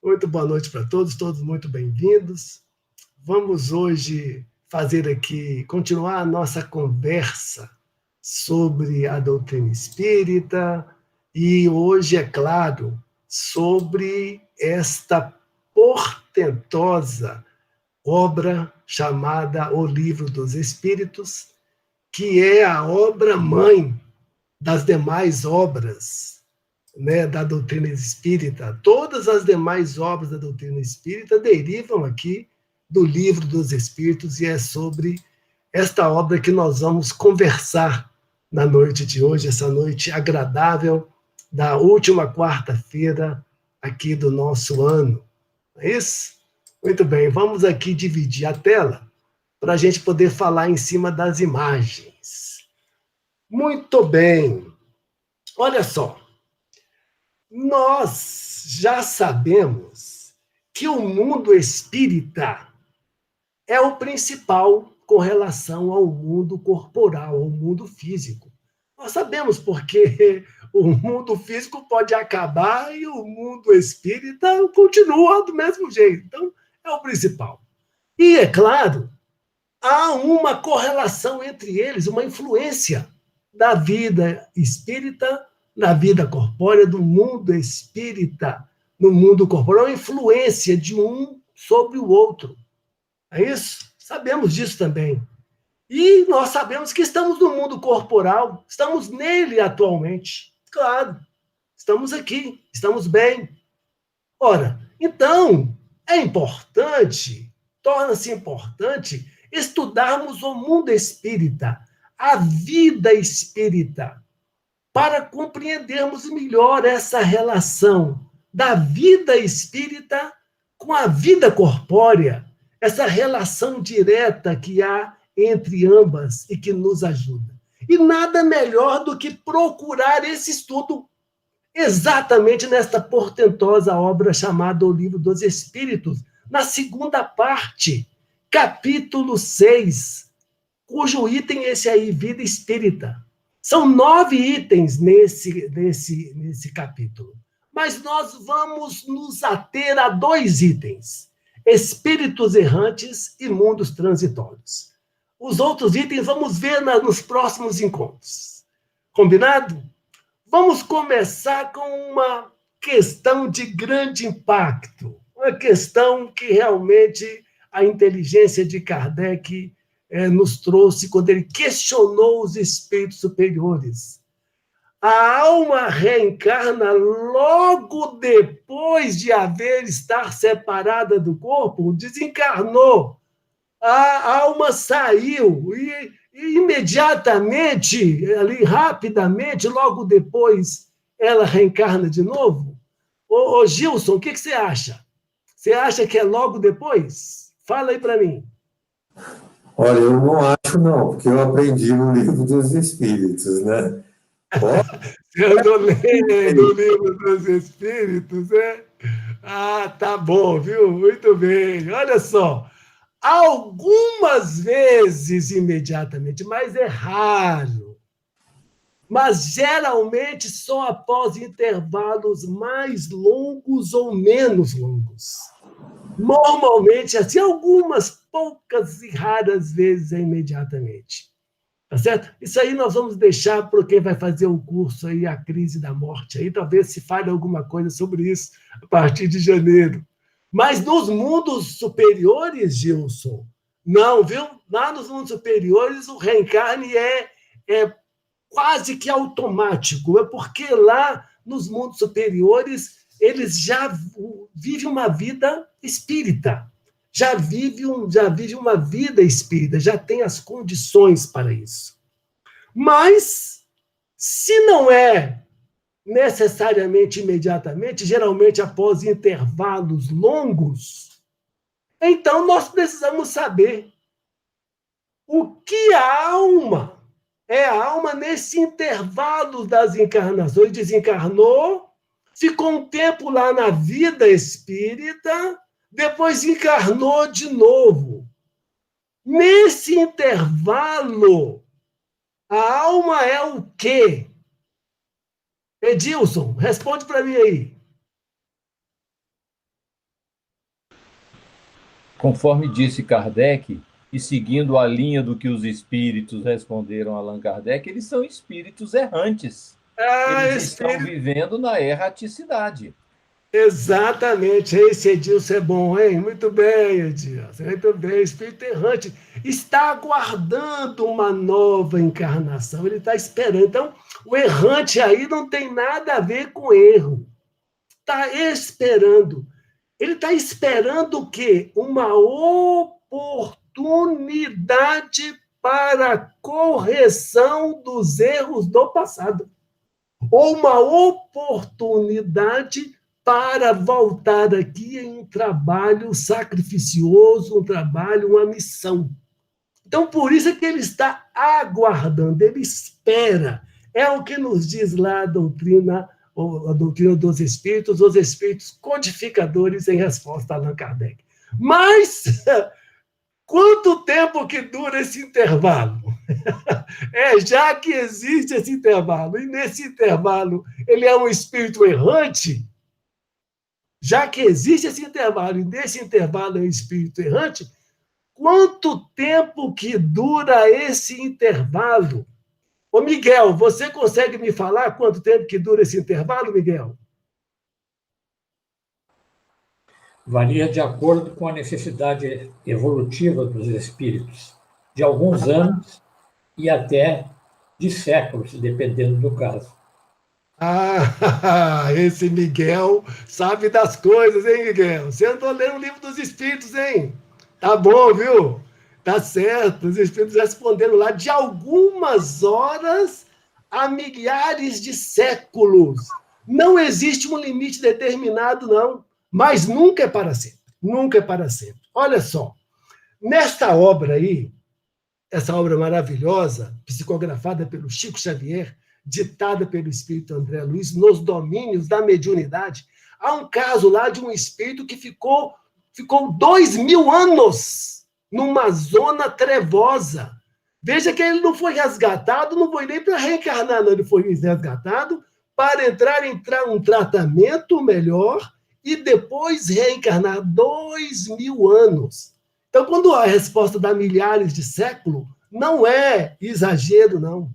Muito boa noite para todos muito bem-vindos. Vamos hoje fazer aqui, continuar a nossa conversa sobre a doutrina espírita e hoje, é claro, sobre esta portentosa obra chamada O Livro dos Espíritos, que é a obra-mãe das demais obras, né, da doutrina espírita. Todas as demais obras da doutrina espírita derivam aqui do Livro dos Espíritos e é sobre esta obra que nós vamos conversar na noite de hoje, essa noite agradável da última quarta-feira aqui do nosso ano. É isso? Muito bem, vamos aqui dividir a tela para a gente poder falar em cima das imagens. Muito bem. Olha só, nós já sabemos que o mundo espírita é o principal com relação ao mundo corporal, ao mundo físico. Nós sabemos porque o mundo físico pode acabar e o mundo espírita continua do mesmo jeito. Então, é o principal. E, é claro, há uma correlação entre eles, uma influência da vida espírita na vida corpórea, do mundo espírita no mundo corporal, a influência de um sobre o outro. É isso? Sabemos disso também. E nós sabemos que estamos no mundo corporal, estamos nele atualmente. Claro, estamos aqui, estamos bem. Ora, então, é importante, torna-se importante estudarmos o mundo espírita, a vida espírita, para compreendermos melhor essa relação da vida espírita com a vida corpórea, essa relação direta que há entre ambas e que nos ajuda. E nada melhor do que procurar esse estudo exatamente nesta portentosa obra chamada O Livro dos Espíritos, na segunda parte, capítulo 6, cujo item é esse aí, vida espírita. São 9 itens nesse capítulo, mas nós vamos nos ater a 2 itens, espíritos errantes e mundos transitórios. Os outros itens vamos ver nos próximos encontros. Combinado? Vamos começar com uma questão de grande impacto, uma questão que realmente a inteligência de Kardec nos trouxe quando ele questionou os espíritos superiores. A alma reencarna logo depois de estar separada do corpo, desencarnou. A alma saiu e imediatamente, ali rapidamente, logo depois, ela reencarna de novo? Ô Gilson, o que você acha? Você acha que é logo depois? Fala aí para mim. Olha, eu não acho não, porque eu aprendi no Livro dos Espíritos, né? Eu não lendo o Livro dos Espíritos, é? Ah, tá bom, viu? Muito bem. Olha só, algumas vezes imediatamente, mas é raro. Mas geralmente só após intervalos mais longos ou menos longos. Normalmente, assim, algumas poucas e raras vezes é imediatamente. Tá certo? Isso aí nós vamos deixar para quem vai fazer o curso aí, A Crise da Morte. Aí talvez se fale alguma coisa sobre isso a partir de janeiro. Mas nos mundos superiores, Gilson, não, viu? Lá nos mundos superiores, o reencarne é quase que automático. É porque lá, nos mundos superiores, eles já vivem uma vida espírita. Já vive uma vida espírita, já tem as condições para isso. Mas, se não é necessariamente imediatamente, geralmente após intervalos longos, então nós precisamos saber o que a alma nesse intervalo das encarnações. Desencarnou, ficou um tempo lá na vida espírita, depois encarnou de novo. Nesse intervalo, a alma é o quê? Edilson, responde para mim aí. Conforme disse Kardec, e seguindo a linha do que os espíritos responderam a Allan Kardec, eles são espíritos errantes. Eles estão vivendo na erraticidade. Exatamente. Esse Edilson é bom, hein? Muito bem, Edilson. Muito bem. Espírito errante está aguardando uma nova encarnação. Ele está esperando. Então, o errante aí não tem nada a ver com erro. Está esperando. Ele está esperando o quê? Uma oportunidade para correção dos erros do passado. Ou uma oportunidade para voltar aqui em um trabalho sacrificioso, um trabalho, uma missão. Então, por isso é que ele está aguardando, ele espera. É o que nos diz lá a doutrina dos espíritos, os espíritos codificadores em resposta a Allan Kardec. Mas, quanto tempo que dura esse intervalo? Já que existe esse intervalo, e nesse intervalo ele é um espírito errante, já que existe esse intervalo, e nesse intervalo é um espírito errante, quanto tempo que dura esse intervalo? Ô, Miguel, você consegue me falar quanto tempo que dura esse intervalo, Miguel? Varia de acordo com a necessidade evolutiva dos espíritos, de alguns anos e até de séculos, dependendo do caso. Esse Miguel sabe das coisas, hein, Miguel? Você andou lendo o livro dos Espíritos, hein? Tá bom, viu? Tá certo. Os Espíritos responderam lá de algumas horas a milhares de séculos. Não existe um limite determinado, não. Mas nunca é para sempre. Nunca é para sempre. Olha só. Nesta obra aí, essa obra maravilhosa, psicografada pelo Chico Xavier, ditada pelo espírito André Luiz, nos domínios da mediunidade, há um caso lá de um espírito que ficou 2000 anos numa zona trevosa. Veja que ele não foi resgatado, não foi nem para reencarnar, não, ele foi resgatado para entrar em um tratamento melhor e depois reencarnar 2000 anos. Então, quando a resposta dá milhares de séculos, não é exagero, não.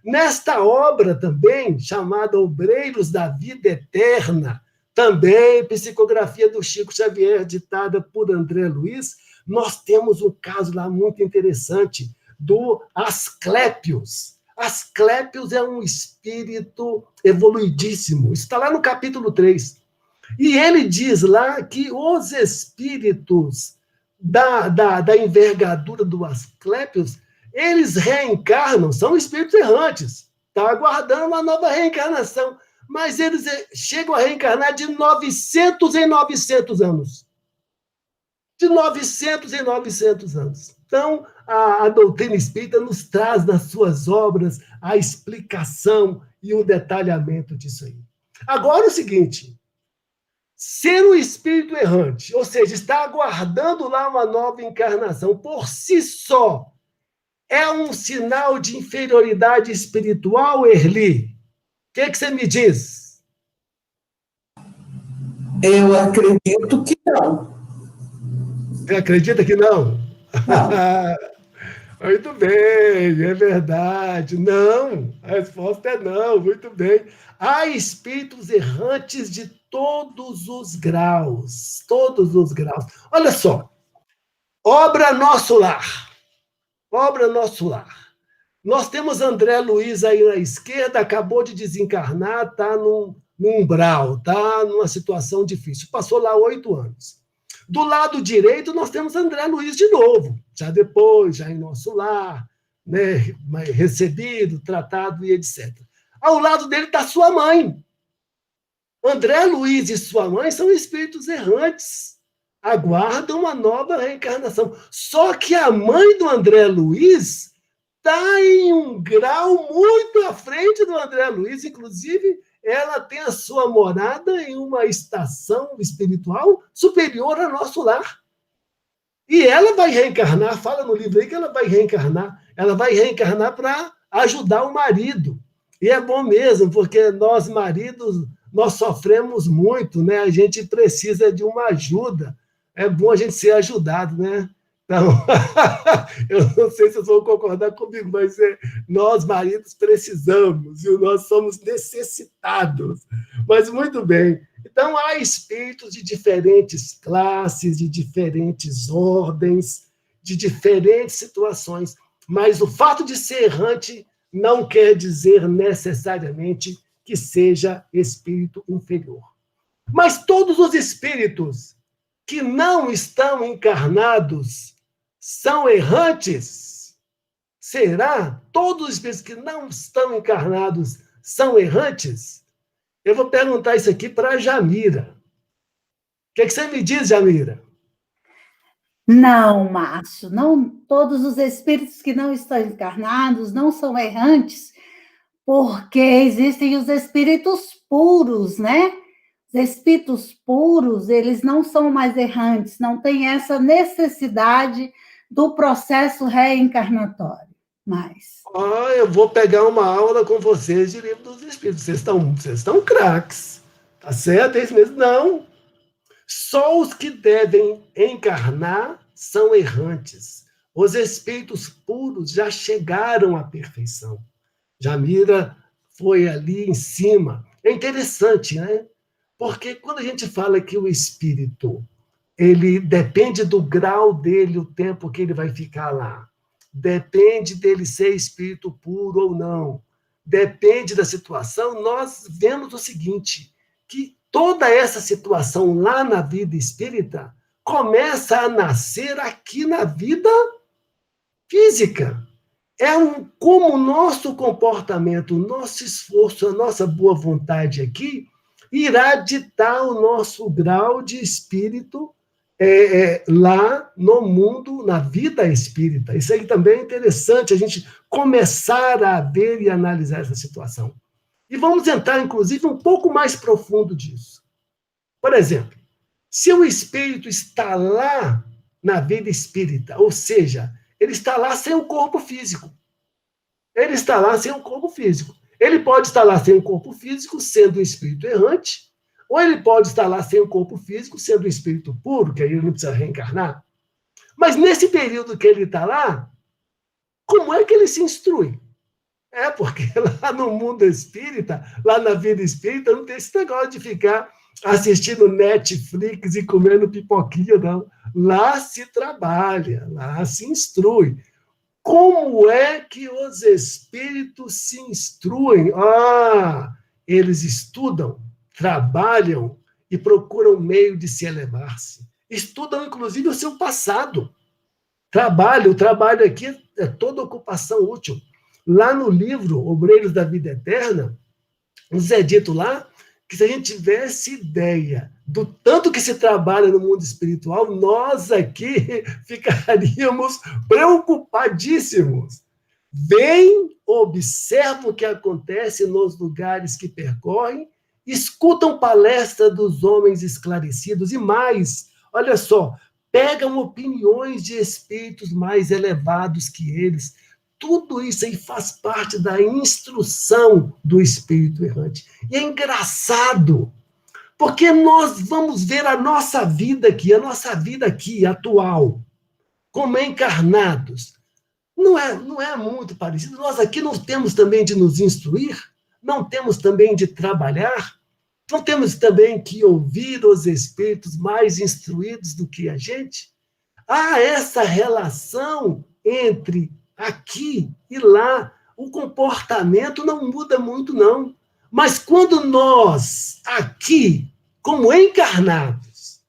Nesta obra também, chamada Obreiros da Vida Eterna, também psicografia do Chico Xavier, ditada por André Luiz, nós temos um caso lá muito interessante do Asclépios. Asclépios é um espírito evoluidíssimo. Está lá no capítulo 3. E ele diz lá que os espíritos da envergadura do Asclépios, eles reencarnam, são espíritos errantes, estão aguardando uma nova reencarnação, mas eles chegam a reencarnar de 900 em 900 anos. De 900 em 900 anos. Então, a doutrina espírita nos traz nas suas obras a explicação e o detalhamento disso aí. Agora, o seguinte, ser um espírito errante, ou seja, está aguardando lá uma nova encarnação, por si só, é um sinal de inferioridade espiritual, Erli? O que você me diz? Eu acredito que não. Você acredita que não? Muito bem, é verdade. Não, a resposta é não, muito bem. Há espíritos errantes de todos os graus, todos os graus. Olha só, obra Nosso Lar. Obra Nosso Lar. Nós temos André Luiz aí na esquerda, acabou de desencarnar, está no umbral, está numa situação difícil. Passou lá 8 anos. Do lado direito, nós temos André Luiz de novo, já depois, já em Nosso Lar, né, recebido, tratado e etc. Ao lado dele está sua mãe. André Luiz e sua mãe são espíritos errantes, aguardam uma nova reencarnação. Só que a mãe do André Luiz está em um grau muito à frente do André Luiz, inclusive ela tem a sua morada em uma estação espiritual superior ao Nosso Lar. E ela vai reencarnar, fala no livro aí que ela vai reencarnar para ajudar o marido. E é bom mesmo, porque nós maridos, nós sofremos muito, né? A gente precisa de uma ajuda é bom a gente ser ajudado, né? Então, eu não sei se vocês vão concordar comigo, mas nós, maridos, precisamos, e nós somos necessitados. Mas muito bem. Então, há espíritos de diferentes classes, de diferentes ordens, de diferentes situações, mas o fato de ser errante não quer dizer necessariamente que seja espírito inferior. Mas todos os espíritos que não estão encarnados são errantes? Será? Todos os espíritos que não estão encarnados são errantes? Eu vou perguntar isso aqui para a Jamira. O que você me diz, Jamira? Não, Márcio, não todos os espíritos que não estão encarnados não são errantes, porque existem os espíritos puros, né? Os espíritos puros, eles não são mais errantes, não tem essa necessidade do processo reencarnatório. Mas... eu vou pegar uma aula com vocês de Livro dos Espíritos. Vocês estão craques. Tá certo? É isso mesmo? Não. Só os que devem encarnar são errantes. Os espíritos puros já chegaram à perfeição. Jamira foi ali em cima. É interessante, né? Porque quando a gente fala que o espírito, ele depende do grau dele, o tempo que ele vai ficar lá. Depende dele ser espírito puro ou não. Depende da situação. Nós vemos o seguinte, que toda essa situação lá na vida espírita começa a nascer aqui na vida física. Como o nosso comportamento, o nosso esforço, a nossa boa vontade aqui irá ditar o nosso grau de espírito lá no mundo, na vida espírita. Isso aí também é interessante, a gente começar a ver e analisar essa situação. E vamos entrar, inclusive, um pouco mais profundo disso. Por exemplo, se o espírito está lá na vida espírita, ou seja, ele está lá sem o corpo físico. Ele está lá sem o corpo físico. Ele pode estar lá sem o corpo físico, sendo um espírito errante, ou ele pode estar lá sem o corpo físico, sendo um espírito puro, que aí ele não precisa reencarnar. Mas nesse período que ele está lá, como é que ele se instrui? Porque lá no mundo espírita, lá na vida espírita, não tem esse negócio de ficar assistindo Netflix e comendo pipoquinha, não. Lá se trabalha, lá se instrui. Como é que os espíritos se instruem? Eles estudam, trabalham e procuram meio de se elevar-se. Estudam, inclusive, o seu passado. O trabalho aqui é toda ocupação útil. Lá no livro Obreiros da Vida Eterna, nos é dito lá que se a gente tivesse ideia do tanto que se trabalha no mundo espiritual, nós aqui ficaríamos preocupadíssimos. Vêm, observam o que acontece nos lugares que percorrem, escutam palestra dos homens esclarecidos e mais, olha só, pegam opiniões de espíritos mais elevados que eles. Tudo isso aí faz parte da instrução do espírito errante. E é engraçado, porque nós vamos ver a nossa vida aqui, atual, como encarnados. Não é muito parecido. Nós aqui não temos também de nos instruir, não temos também de trabalhar, não temos também que ouvir os espíritos mais instruídos do que a gente. Há essa relação entre aqui e lá. O comportamento não muda muito, não. Mas quando nós, aqui, como encarnados,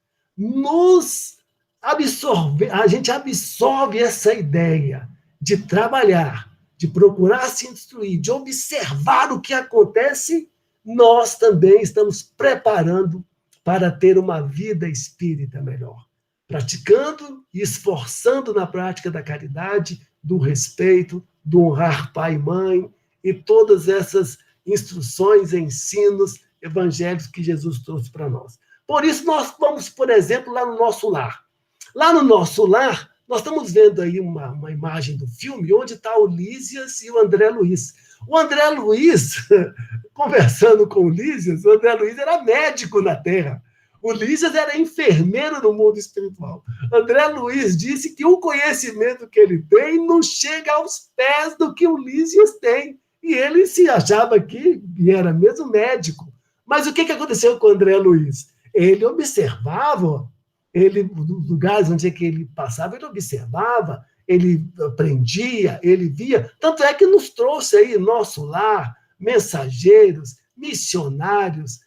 a gente absorve essa ideia de trabalhar, de procurar se instruir, de observar o que acontece, nós também estamos preparando para ter uma vida espírita melhor. Praticando e esforçando na prática da caridade, do respeito, do honrar pai e mãe, e todas essas instruções, ensinos evangélicos que Jesus trouxe para nós. Por isso, nós vamos, por exemplo, lá no nosso lar. Lá no nosso lar, nós estamos vendo aí uma imagem do filme onde está o Lísias e o André Luiz. O André Luiz, conversando com o Lísias, o André Luiz era médico na Terra. O Lísias era enfermeiro no mundo espiritual. André Luiz disse que o conhecimento que ele tem não chega aos pés do que o Lísias tem. E ele se achava que era mesmo médico. Mas o que aconteceu com o André Luiz? Ele observava, nos lugares onde ele passava, ele observava, ele aprendia, ele via. Tanto é que nos trouxe aí nosso lar, mensageiros, missionários,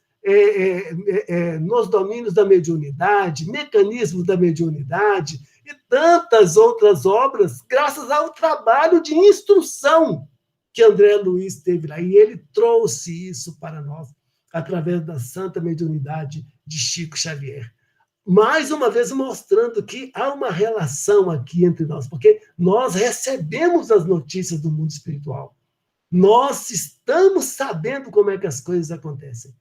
nos domínios da mediunidade, mecanismos da mediunidade e tantas outras obras, graças ao trabalho de instrução que André Luiz teve lá. E ele trouxe isso para nós através da santa mediunidade de Chico Xavier. Mais uma vez mostrando que há uma relação aqui entre nós, porque nós recebemos as notícias do mundo espiritual. Nós estamos sabendo como é que as coisas acontecem.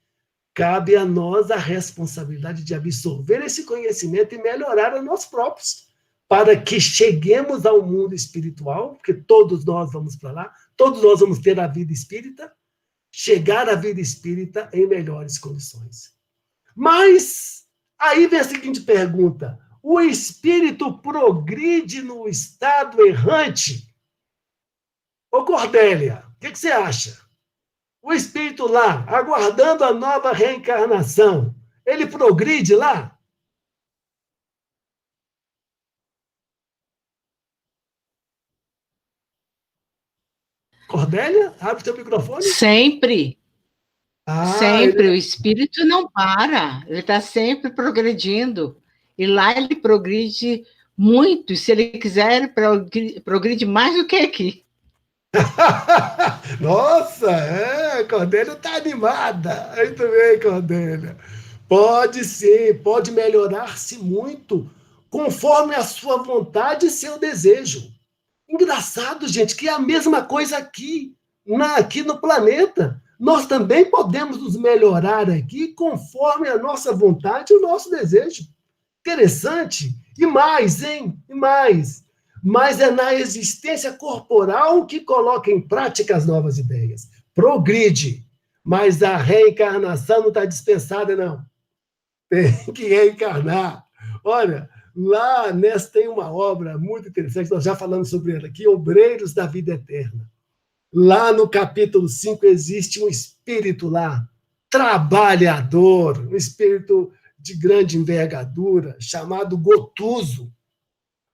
Cabe a nós a responsabilidade de absorver esse conhecimento e melhorar a nós próprios, para que cheguemos ao mundo espiritual, porque todos nós vamos para lá, todos nós vamos ter a vida espírita, chegar à vida espírita em melhores condições. Mas aí vem a seguinte pergunta: o espírito progride no estado errante? Ô Cordélia, o que você acha? O espírito lá, aguardando a nova reencarnação, ele progride lá? Cordélia, abre o teu microfone. Sempre. Sempre. Ele... O espírito não para. Ele está sempre progredindo. E lá ele progride muito. E se ele quiser, ele progride mais do que aqui. Nossa, Cordélia está animada. Muito bem, Cordélia. Pode sim, pode melhorar-se muito conforme a sua vontade e seu desejo. Engraçado, gente, que é a mesma coisa aqui no planeta. Nós também podemos nos melhorar aqui conforme a nossa vontade e o nosso desejo. Interessante. E mais, hein? E mais. Mas é na existência corporal que coloca em prática as novas ideias. Progride. Mas a reencarnação não está dispensada, não. Tem que reencarnar. Olha, lá nessa tem uma obra muito interessante, nós já falamos sobre ela aqui, Obreiros da Vida Eterna. Lá no capítulo 5 existe um espírito lá, trabalhador, um espírito de grande envergadura, chamado Gotuso.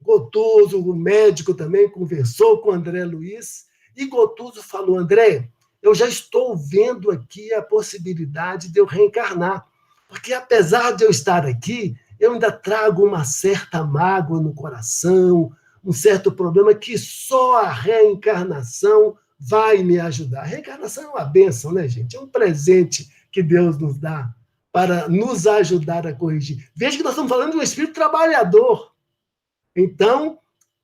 Gotuso, o médico, também conversou com André Luiz, e Gotuso falou: André, eu já estou vendo aqui a possibilidade de eu reencarnar, porque apesar de eu estar aqui, eu ainda trago uma certa mágoa no coração, um certo problema que só a reencarnação vai me ajudar. A reencarnação é uma bênção, né, gente? É um presente que Deus nos dá para nos ajudar a corrigir. Veja que nós estamos falando de um espírito trabalhador. Então,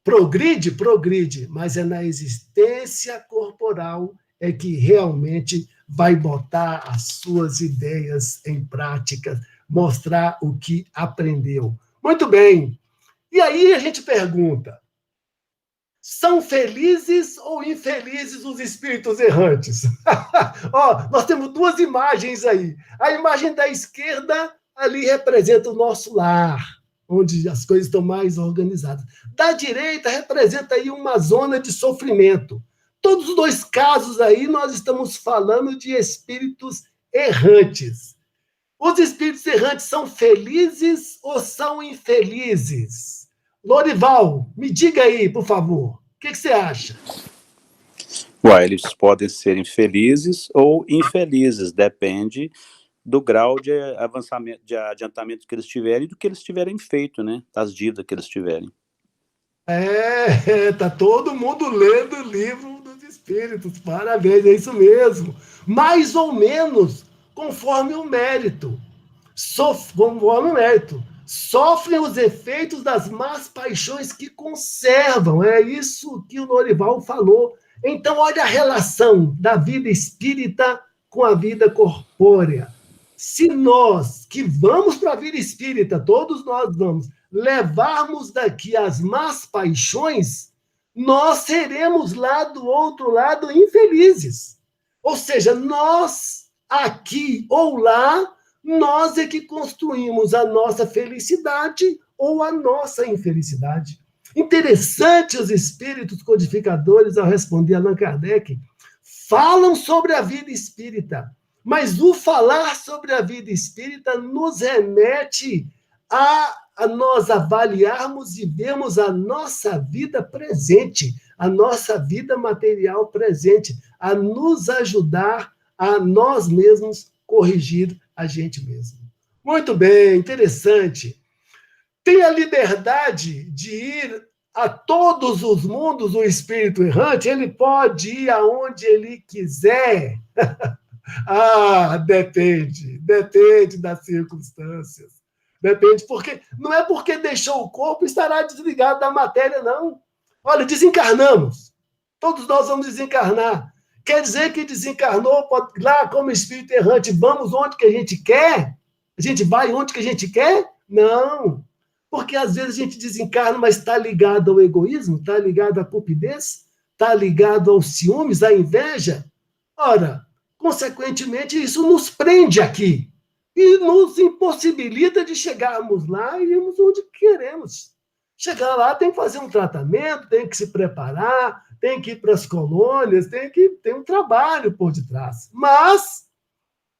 progride, mas é na existência corporal é que realmente vai botar as suas ideias em prática, mostrar o que aprendeu. Muito bem. E aí a gente pergunta: são felizes ou infelizes os espíritos errantes? Nós temos duas imagens aí. A imagem da esquerda ali representa o nosso lar, onde as coisas estão mais organizadas. Da direita representa aí uma zona de sofrimento. Todos os dois casos aí nós estamos falando de espíritos errantes. Os espíritos errantes são felizes ou são infelizes? Lorival, me diga aí, por favor. O que você acha? Eles podem ser infelizes ou infelizes, depende do grau de avançamento, de adiantamento que eles tiverem e do que eles tiverem feito, né? Das dívidas que eles tiverem. Tá todo mundo lendo o livro dos espíritos, parabéns, é isso mesmo. Mais ou menos conforme o mérito. Conforme o mérito. Sofrem os efeitos das más paixões que conservam. É isso que o Lorival falou. Então, olha a relação da vida espírita com a vida corpórea. Se nós, que vamos para a vida espírita, todos nós vamos, levarmos daqui as más paixões, nós seremos lá do outro lado infelizes. Ou seja, nós, aqui ou lá, Nós é que construímos a nossa felicidade ou a nossa infelicidade. Interessante os espíritos codificadores, ao responder Allan Kardec, falam sobre a vida espírita, mas o falar sobre a vida espírita nos remete a nós avaliarmos e vermos a nossa vida presente, a nossa vida material presente, a nos ajudar a nós mesmos corrigir a gente mesmo. Muito bem, interessante. Tem a liberdade de ir a todos os mundos, o espírito errante, ele pode ir aonde ele quiser. Depende das circunstâncias. Depende, porque não é porque deixou o corpo estará desligado da matéria, não. Olha, desencarnamos. Todos nós vamos desencarnar. Quer dizer que desencarnou, pode, lá como espírito errante, vamos onde que a gente quer? A gente vai onde que a gente quer? Não. Porque às vezes a gente desencarna, mas está ligado ao egoísmo, está ligado à cupidez, está ligado aos ciúmes, à inveja. Ora, consequentemente, isso nos prende aqui e nos impossibilita de chegarmos lá e irmos onde queremos. Chegar lá tem que fazer um tratamento, tem que se preparar, tem que ir para as colônias, tem que ter um trabalho por detrás. Mas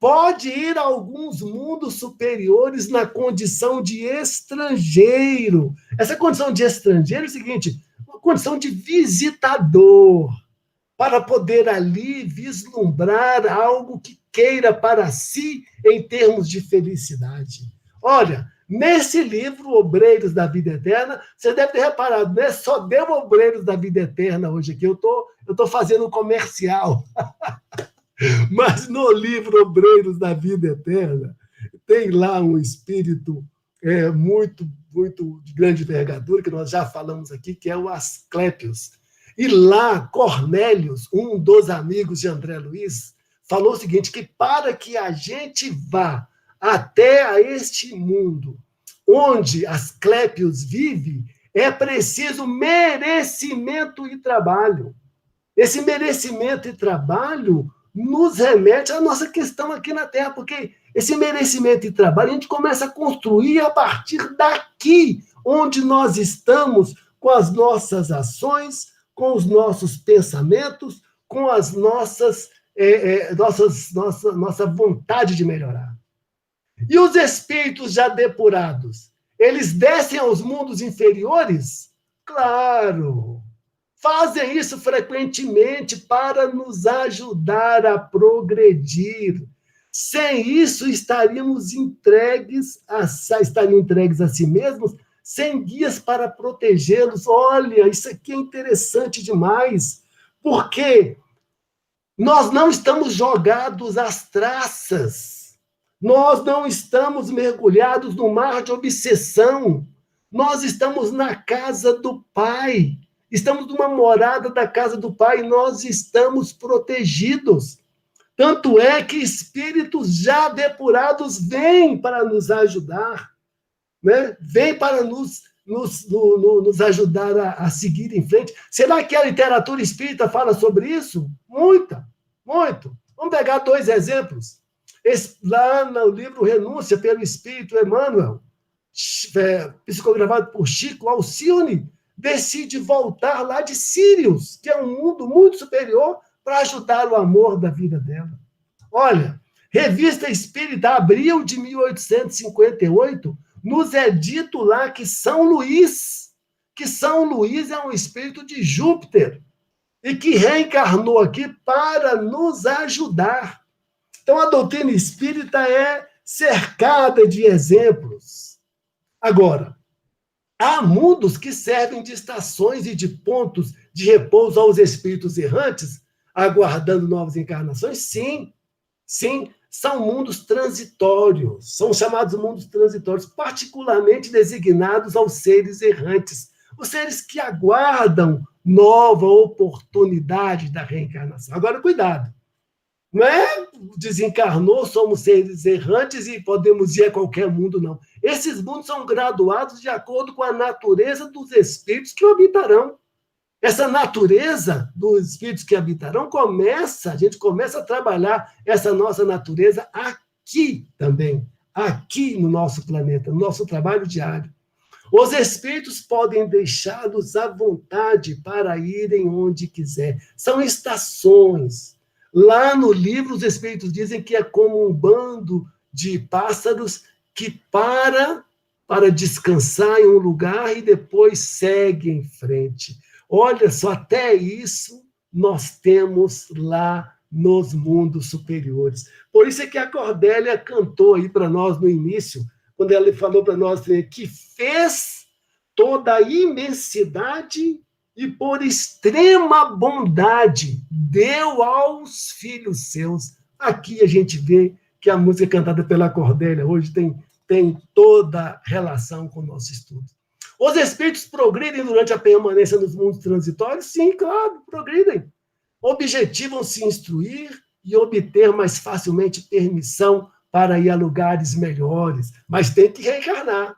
pode ir a alguns mundos superiores na condição de estrangeiro. Essa condição de estrangeiro é o seguinte, uma condição de visitador, para poder ali vislumbrar algo que queira para si em termos de felicidade. Olha, nesse livro, Obreiros da Vida Eterna, você deve ter reparado, né? Só deu Obreiros da Vida Eterna hoje aqui, eu tô fazendo um comercial. Mas no livro Obreiros da Vida Eterna, tem lá um espírito muito de grande envergadura, que nós já falamos aqui, que é o Asclépios. E lá, Cornélios, um dos amigos de André Luiz, falou o seguinte, que para que a gente vá até a este mundo onde Asclépios vive, é preciso merecimento e trabalho. Esse merecimento e trabalho nos remete à nossa questão aqui na Terra, porque esse merecimento e trabalho a gente começa a construir a partir daqui, onde nós estamos com as nossas ações, com os nossos pensamentos, com as nossa vontade de melhorar. E os espíritos já depurados, eles descem aos mundos inferiores? Claro! Fazem isso frequentemente para nos ajudar a progredir. Sem isso, estariam entregues a si mesmos, sem guias para protegê-los. Olha, isso aqui é interessante demais, porque nós não estamos jogados às traças, nós não estamos mergulhados no mar de obsessão, nós estamos na casa do Pai, estamos numa morada da casa do Pai, nós estamos protegidos. Tanto é que espíritos já depurados vêm para nos ajudar, né? Vem para nos ajudar a seguir em frente. Será que a literatura espírita fala sobre isso? Muito. Vamos pegar 2 exemplos. Lá no livro Renúncia, pelo Espírito Emmanuel, psicografado por Chico Alcione, decide voltar lá de Sírios, que é um mundo muito superior, para ajudar o amor da vida dela. Olha, Revista Espírita, abril de 1858, nos é dito lá que São Luís é um espírito de Júpiter e que reencarnou aqui para nos ajudar. Então, a doutrina espírita é cercada de exemplos. Agora, há mundos que servem de estações e de pontos de repouso aos espíritos errantes, aguardando novas encarnações? Sim. São mundos transitórios, são chamados mundos transitórios, particularmente designados aos seres errantes, os seres que aguardam nova oportunidade da reencarnação. Agora, cuidado, não é desencarnou, somos seres errantes e podemos ir a qualquer mundo, não. Esses mundos são graduados de acordo com a natureza dos espíritos que o habitarão. Essa natureza dos espíritos que habitarão a gente começa a trabalhar essa nossa natureza aqui também, aqui no nosso planeta, no nosso trabalho diário. Os espíritos podem deixá-los à vontade para irem onde quiser. São estações. Lá no livro, os espíritos dizem que é como um bando de pássaros que para descansar em um lugar e depois segue em frente. Olha só, até isso nós temos lá nos mundos superiores. Por isso é que a Cordélia cantou aí para nós no início, quando ela falou para nós que fez toda a imensidade e por extrema bondade deu aos filhos seus. Aqui a gente vê que a música cantada pela Cordélia hoje tem toda relação com o nosso estudo. Os espíritos progridem durante a permanência nos mundos transitórios? Sim, claro, progridem. Objetivam se instruir e obter mais facilmente permissão para ir a lugares melhores, mas tem que reencarnar.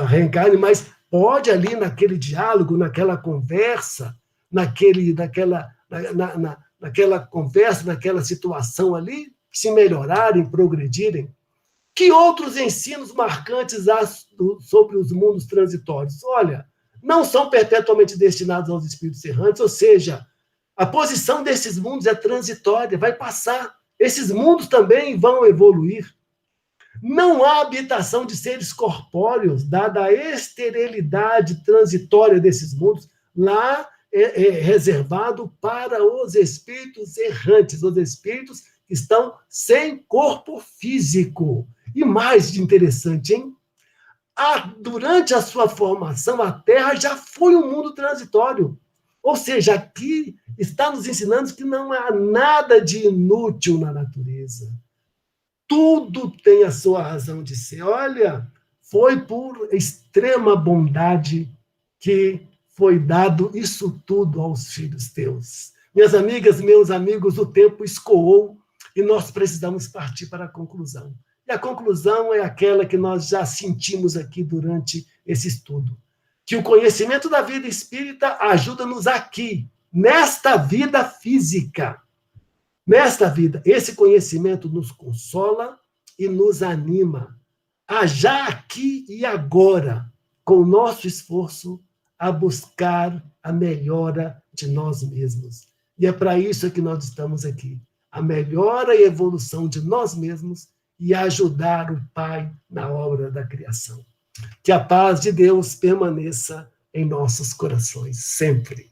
Reencarne, mas pode ali naquele diálogo, naquela conversa, naquela conversa, naquela situação ali, se melhorarem, progredirem. Que outros ensinos marcantes há sobre os mundos transitórios? Olha, não são perpetuamente destinados aos espíritos errantes, ou seja, a posição desses mundos é transitória, vai passar. Esses mundos também vão evoluir. Não há habitação de seres corpóreos, dada a esterilidade transitória desses mundos. Lá é reservado para os espíritos errantes, os espíritos que estão sem corpo físico. E mais de interessante, hein? Durante a sua formação, a Terra já foi um mundo transitório. Ou seja, aqui está nos ensinando que não há nada de inútil na natureza. Tudo tem a sua razão de ser. Olha, foi por extrema bondade que foi dado isso tudo aos filhos teus. Minhas amigas, meus amigos, o tempo escoou e nós precisamos partir para a conclusão. E a conclusão é aquela que nós já sentimos aqui durante esse estudo. Que o conhecimento da vida espírita ajuda-nos aqui, nesta vida física. Nesta vida, esse conhecimento nos consola e nos anima a já aqui e agora, com o nosso esforço, a buscar a melhora de nós mesmos. E é para isso que nós estamos aqui. A melhora e evolução de nós mesmos e ajudar o Pai na obra da criação. Que a paz de Deus permaneça em nossos corações sempre.